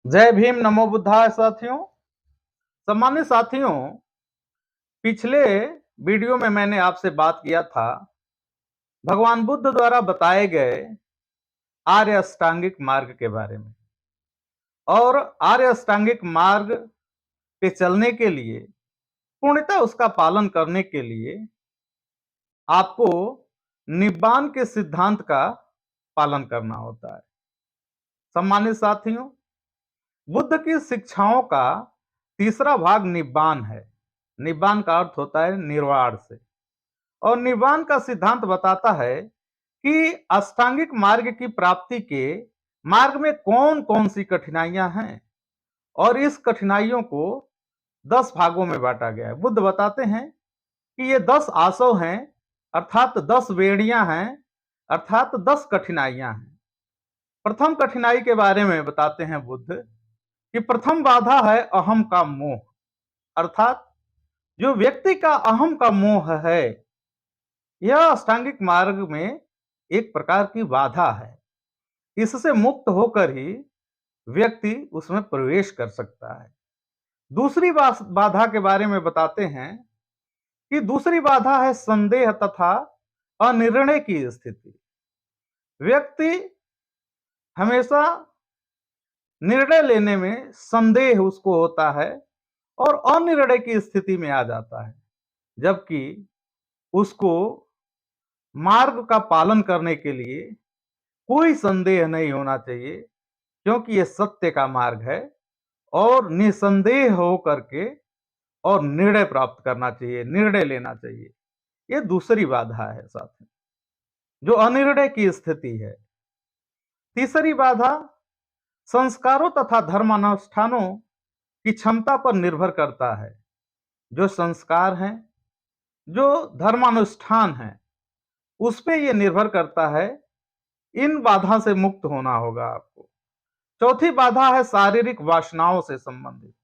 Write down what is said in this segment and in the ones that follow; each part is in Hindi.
जय भीम, नमो बुद्धाय साथियों। सम्मानित साथियों, पिछले वीडियो में मैंने आपसे बात किया था भगवान बुद्ध द्वारा बताए गए आर्य अष्टांगिक मार्ग के बारे में। और आर्य अष्टांगिक मार्ग पे चलने के लिए, पूर्णतः उसका पालन करने के लिए आपको निब्बान के सिद्धांत का पालन करना होता है। सम्मानित साथियों, बुद्ध की शिक्षाओं का तीसरा भाग निब्बान है। निब्बान का अर्थ होता है निर्वाण से। और निर्वाण का सिद्धांत बताता है कि अष्टांगिक मार्ग की प्राप्ति के मार्ग में कौन कौन सी कठिनाइयां हैं, और इस कठिनाइयों को 10 भागों में बांटा गया है। बुद्ध बताते हैं कि ये 10 आसव हैं, अर्थात 10 बेड़ियां हैं, अर्थात 10 कठिनाइयां हैं। प्रथम कठिनाई के बारे में बताते हैं बुद्ध कि प्रथम बाधा है अहम का मोह, अर्थात जो व्यक्ति का अहम का मोह है, यह अष्टांगिक मार्ग में एक प्रकार की बाधा है। इससे मुक्त होकर ही व्यक्ति उसमें प्रवेश कर सकता है। दूसरी बाधा के बारे में बताते हैं कि दूसरी बाधा है संदेह तथा अनिर्णय की स्थिति। व्यक्ति हमेशा निर्णय लेने में संदेह उसको होता है और अनिर्णय की स्थिति में आ जाता है, जबकि उसको मार्ग का पालन करने के लिए कोई संदेह नहीं होना चाहिए, क्योंकि यह सत्य का मार्ग है और निसंदेह हो करके और निर्णय प्राप्त करना चाहिए, निर्णय लेना चाहिए। यह दूसरी बाधा है साथी, जो अनिर्णय की स्थिति है। तीसरी बाधा संस्कारों तथा धर्मानुष्ठानों की क्षमता पर निर्भर करता है। जो संस्कार हैं, जो धर्मानुष्ठान हैं, उस पे यह निर्भर करता है। इन बाधा से मुक्त होना होगा आपको। चौथी बाधा है शारीरिक वासनाओं से संबंधित।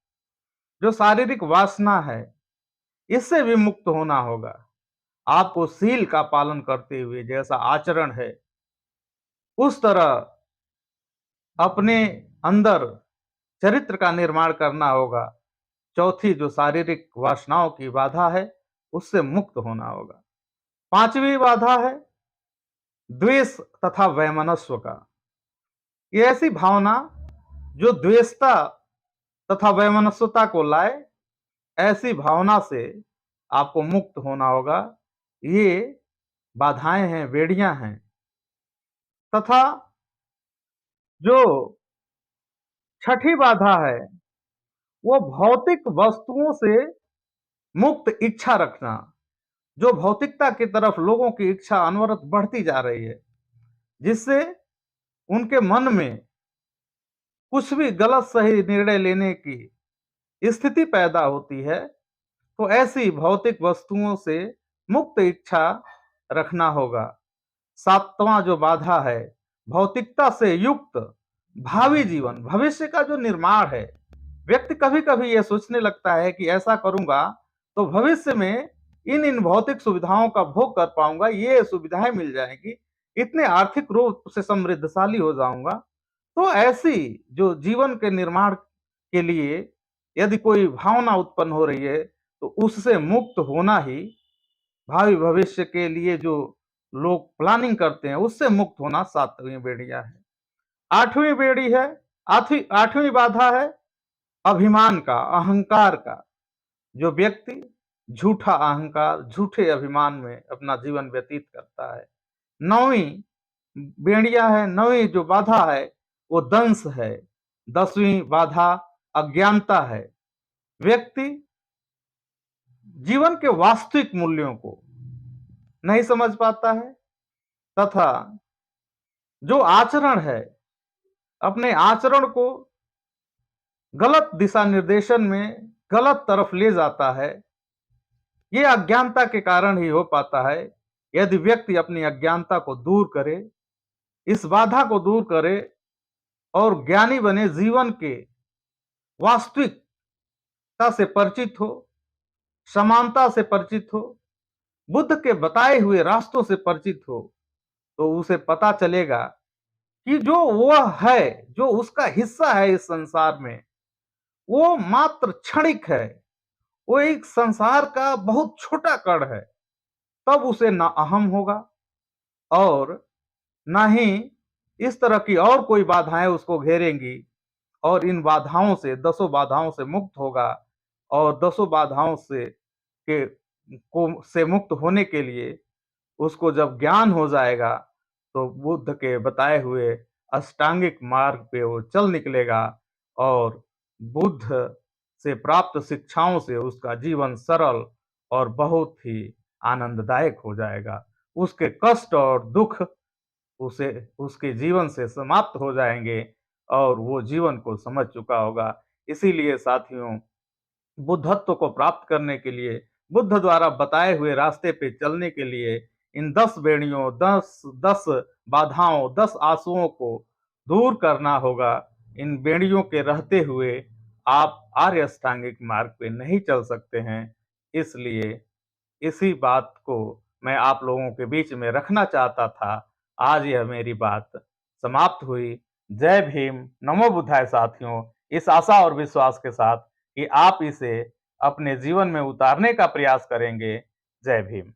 जो शारीरिक वासना है, इससे भी मुक्त होना होगा। आपको शील का पालन करते हुए जैसा आचरण है, उस तरह अपने अंदर चरित्र का निर्माण करना होगा। चौथी जो शारीरिक वासनाओं की बाधा है, उससे मुक्त होना होगा। पांचवी बाधा है द्वेष तथा वैमनस्व का। ये ऐसी भावना जो द्वेषता तथा वैमनस्यता को लाए, ऐसी भावना से आपको मुक्त होना होगा। ये बाधाएं हैं, बेड़ियां हैं। तथा जो छठी बाधा है, वो भौतिक वस्तुओं से मुक्त इच्छा रखना। जो भौतिकता की तरफ लोगों की इच्छा अनवरत बढ़ती जा रही है, जिससे उनके मन में कुछ भी गलत सही निर्णय लेने की स्थिति पैदा होती है, तो ऐसी भौतिक वस्तुओं से मुक्त इच्छा रखना होगा। सातवां जो बाधा है भौतिकता से युक्त भावी जीवन, भविष्य का जो निर्माण है। व्यक्ति कभी कभी यह सोचने लगता है कि ऐसा करूंगा तो भविष्य में इन इन भौतिक सुविधाओं का भोग कर पाऊंगा, ये सुविधाएं मिल जाएंगी, इतने आर्थिक रूप से समृद्धशाली हो जाऊंगा। तो ऐसी जो जीवन के निर्माण के लिए यदि कोई भावना उत्पन्न हो रही है, तो उससे मुक्त होना ही भावी भविष्य के लिए जो लोग प्लानिंग करते हैं, उससे मुक्त होना सातवीं बेड़िया है। आठवीं बेड़ी है, आठवीं बाधा है अभिमान का, अहंकार का। जो व्यक्ति झूठा अहंकार, झूठे अभिमान में अपना जीवन व्यतीत करता है। नौवीं बेड़िया है, नौवीं जो बाधा है वो दंश है। 10वीं बाधा अज्ञानता है। व्यक्ति जीवन के वास्तविक मूल्यों को नहीं समझ पाता है, तथा जो आचरण है, अपने आचरण को गलत दिशा निर्देशन में गलत तरफ ले जाता है। ये अज्ञानता के कारण ही हो पाता है। यदि व्यक्ति अपनी अज्ञानता को दूर करे, इस बाधा को दूर करे और ज्ञानी बने, जीवन के वास्तविकता से परिचित हो, समानता से परिचित हो, बुद्ध के बताए हुए रास्तों से परिचित हो, तो उसे पता चलेगा कि जो वह है, जो उसका हिस्सा है इस संसार में, वो मात्र क्षणिक है। वो एक संसार का बहुत छोटा कण है। तब उसे ना अहम होगा और ना ही इस तरह की और कोई बाधाएं उसको घेरेंगी, और इन बाधाओं से, दसों बाधाओं से मुक्त होगा। और दसों बाधाओं से मुक्त होने के लिए उसको जब ज्ञान हो जाएगा, तो बुद्ध के बताए हुए अष्टांगिक मार्ग पे वो चल निकलेगा, और बुद्ध से प्राप्त शिक्षाओं से उसका जीवन सरल और बहुत ही आनंददायक हो जाएगा। उसके कष्ट और दुख उसे उसके जीवन से समाप्त हो जाएंगे, और वो जीवन को समझ चुका होगा। इसीलिए साथियों, बुद्धत्व को प्राप्त करने के लिए, बुद्ध द्वारा बताए हुए रास्ते पे चलने के लिए, इन 10 बेड़ियों, 10 बाधाओं, 10 आंसुओं को दूर करना होगा। इन बेड़ियों के रहते हुए आप आर्य अष्टांगिक मार्ग पे नहीं चल सकते हैं। इसलिए इसी बात को मैं आप लोगों के बीच में रखना चाहता था। आज यह मेरी बात समाप्त हुई। जय भीम, नमो बुद्धाय साथियों। इस आशा और विश्वास के साथ कि आप इसे अपने जीवन में उतारने का प्रयास करेंगे। जय भीम।